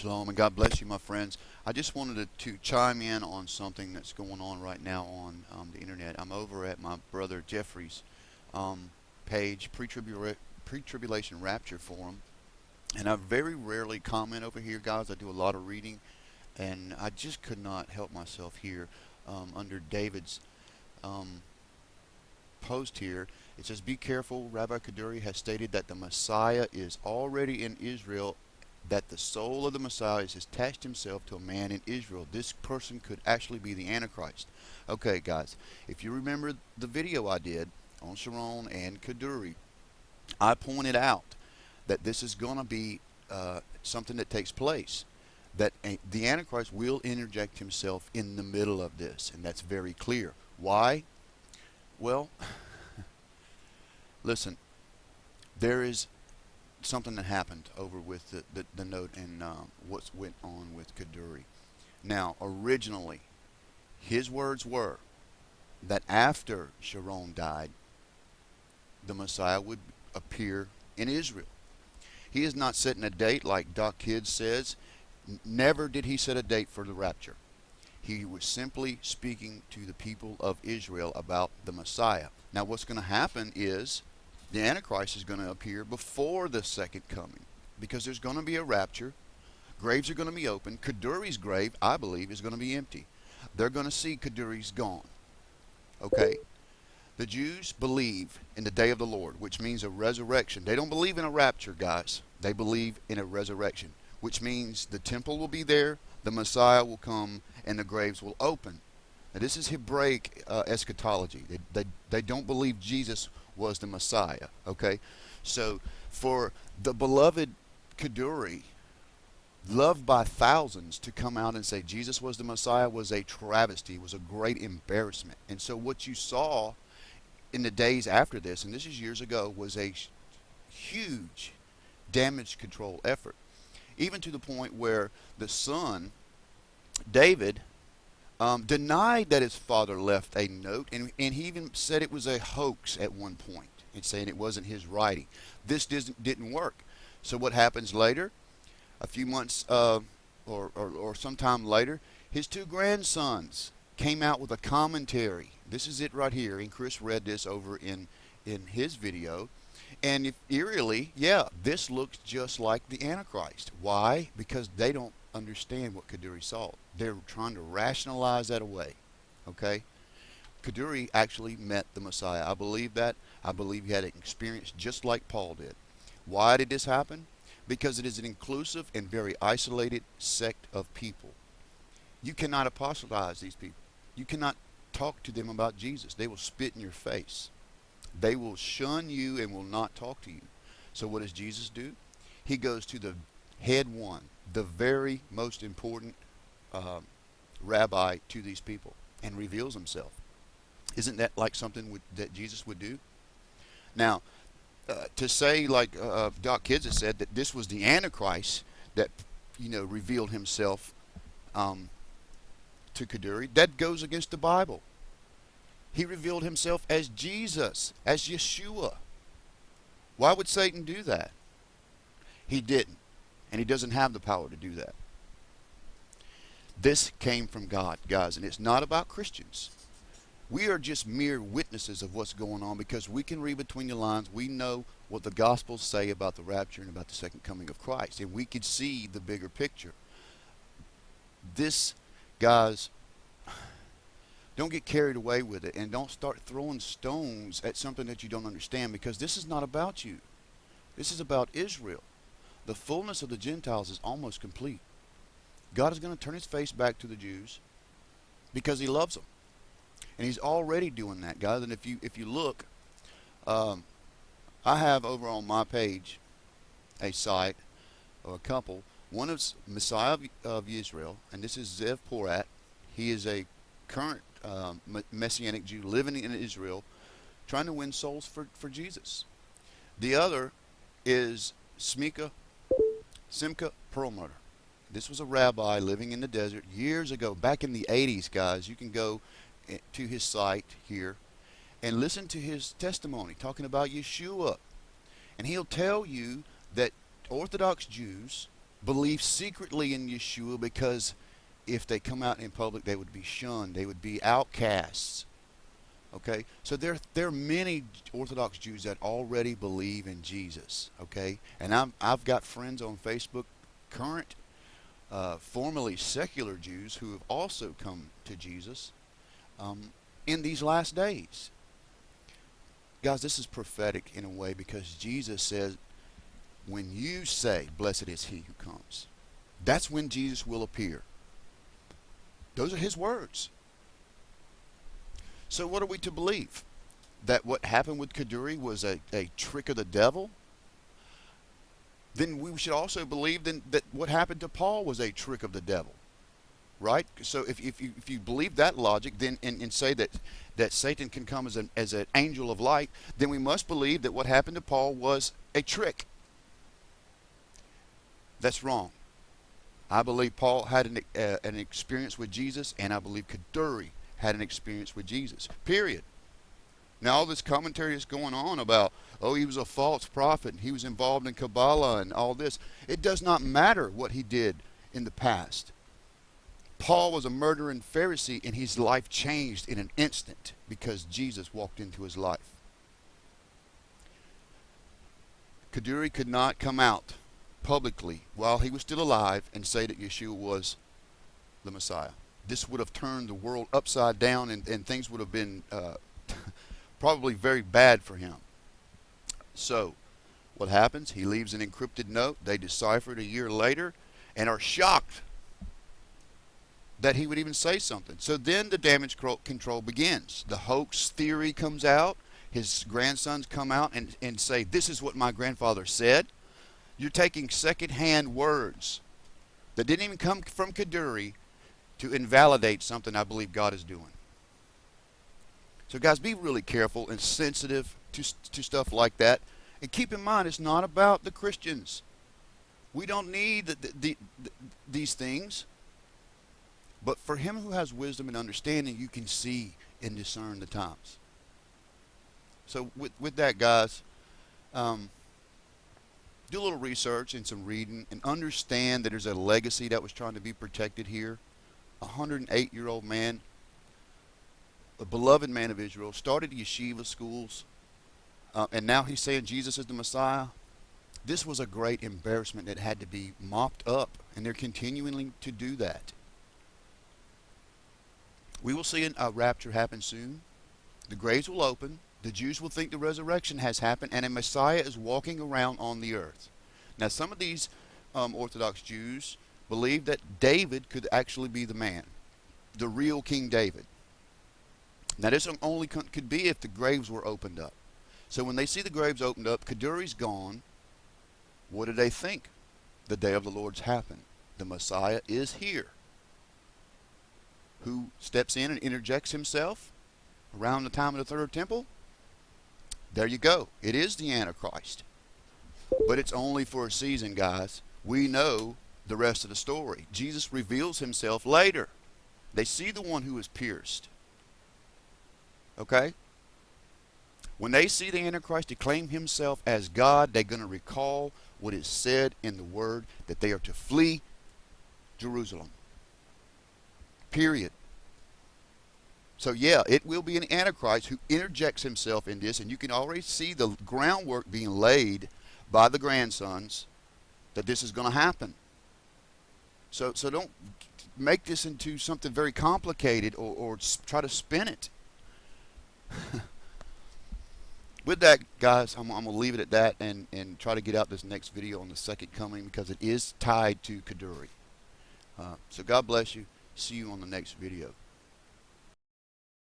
Shalom and God bless you, my friends. I just wanted to chime in on something that's going on right now on the internet. I'm over at my brother Jeffrey's page, Pre-Tribulation Rapture Forum, and I very rarely comment over here, guys. I do a lot of reading, and I just could not help myself here under David's um, post here. It says, "Be careful. Rabbi Kaduri has stated that the Messiah is already in Israel, that the soul of the Messiah has attached himself to a man in Israel. This person could actually be the Antichrist." Okay, guys, if you remember the video I did on Sharon and Kaduri, I pointed out that this is going to be something that takes place, that the Antichrist will interject himself in the middle of this, and that's very clear. Why? Well, listen, there is something that happened over with the note and what went on with Kaduri. Now, originally, his words were that after Sharon died, the Messiah would appear in Israel. He is not setting a date like Doc Kidd says. Never did he set a date for the rapture. He was simply speaking to the people of Israel about the Messiah. Now, what's going to happen is the Antichrist is going to appear before the second coming, because there's going to be a rapture. Graves are going to be open. Kaduri's grave, I believe, is going to be empty. They're going to see Kaduri's gone. Okay? The Jews believe in the day of the Lord, which means a resurrection. They don't believe in a rapture, guys. They believe in a resurrection, which means the temple will be there, the Messiah will come, and the graves will open. Now, this is Hebraic eschatology. They don't believe Jesus was the Messiah. Okay? So, for the beloved Kaduri, loved by thousands, to come out and say Jesus was the Messiah was a travesty, was a great embarrassment. And so what you saw in the days after this, and this is years ago, was a huge damage control effort. Even to the point where the son, David, denied that his father left a note, and he even said it was a hoax at one point, and saying it wasn't his writing. This didn't work. So what happens later? A few months or sometime later, his two grandsons came out with a commentary. This is it right here, and Chris read this over in his video. And if eerily, yeah, this looks just like the Antichrist. Why? Because they don't understand what Kaduri saw. They're trying to rationalize that away. Okay? Kaduri actually met the Messiah. I believe that. I believe he had an experience just like Paul did. Why did this happen? Because it is an inclusive and very isolated sect of people. You cannot apostatize these people. You cannot talk to them about Jesus. They will spit in your face. They will shun you and will not talk to you. So what does Jesus do? He goes to the head one, the very most important rabbi to these people, and reveals himself. Isn't that like something that Jesus would do? Now, to say, like Doc Kids has said, that this was the Antichrist that revealed himself to Kaduri, that goes against the Bible. He revealed himself as Jesus, as Yeshua. Why would Satan do that? He didn't, and he doesn't have the power to do that. This came from God, guys, and it's not about Christians. We are just mere witnesses of what's going on, because we can read between the lines. We know what the Gospels say about the rapture and about the second coming of Christ, and we could see the bigger picture. This, guys, don't get carried away with it, and don't start throwing stones at something that you don't understand, because this is not about you. This is about Israel. The fullness of the Gentiles is almost complete. God is going to turn his face back to the Jews because he loves them. And he's already doing that, guys. And if you look, I have over on my page a site or a couple. One is Messiah of Israel, and this is Zev Porat. He is a current Messianic Jew living in Israel, trying to win souls for Jesus. The other is Simcha Perlmutter. This was a rabbi living in the desert years ago, back in the 80s, guys. You can go to his site here and listen to his testimony talking about Yeshua. And he'll tell you that Orthodox Jews believe secretly in Yeshua because if they come out in public, they would be shunned. They would be outcasts. Okay, so there are many Orthodox Jews that already believe in Jesus. Okay, and I've got friends on Facebook, current, formerly secular Jews who have also come to Jesus in these last days. Guys, this is prophetic in a way because Jesus says, when you say, "Blessed is he who comes," that's when Jesus will appear. Those are his words. So what are we to believe? That what happened with Kaduri was a trick of the devil? Then we should also believe then that what happened to Paul was a trick of the devil. Right? So if you believe that logic, then and say that Satan can come as an angel of light, then we must believe that what happened to Paul was a trick. That's wrong. I believe Paul had an experience with Jesus, and I believe Kaduri had an experience with Jesus. Period. Now all this commentary is going on about, oh, he was a false prophet, and he was involved in Kabbalah and all this. It does not matter what he did in the past. Paul was a murdering Pharisee, and his life changed in an instant because Jesus walked into his life. Kaduri could not come out publicly while he was still alive and say that Yeshua was the Messiah. This would have turned the world upside down, and things would have been probably very bad for him. So what happens? He leaves an encrypted note. They decipher it a year later and are shocked that he would even say something. So then the damage control begins. The hoax theory comes out. His grandsons come out and say, this is what my grandfather said. You're taking second-hand words that didn't even come from Kaduri to invalidate something I believe God is doing. So guys, be really careful and sensitive to stuff like that. And keep in mind, it's not about the Christians. We don't need these things. But for him who has wisdom and understanding, you can see and discern the times. So with that, guys, do a little research and some reading and understand that there's a legacy that was trying to be protected here. A 108-year-old man, a beloved man of Israel, started yeshiva schools, and now he's saying Jesus is the Messiah. This was a great embarrassment that had to be mopped up, and they're continuing to do that. We will see a rapture happen soon. The graves will open. The Jews will think the resurrection has happened, and a Messiah is walking around on the earth. Now, some of these Orthodox Jews believe that David could actually be the man, the real King David. Now, this only could be if the graves were opened up. So when they see the graves opened up, Kaduri's gone. What do they think? The day of the Lord's happened. The Messiah is here. Who steps in and interjects himself around the time of the third temple? There you go. It is the Antichrist. But it's only for a season, guys. We know the rest of the story. Jesus reveals himself later. They see the one who is pierced. Okay? When they see the Antichrist declare himself as God, they're going to recall what is said in the Word, that they are to flee Jerusalem. Period. So yeah, it will be an Antichrist who interjects himself in this, and you can already see the groundwork being laid by the grandsons that this is going to happen. So don't make this into something very complicated or try to spin it. With that, guys, I'm going to leave it at that and try to get out this next video on the second coming because it is tied to Kaduri. So God bless you. See you on the next video.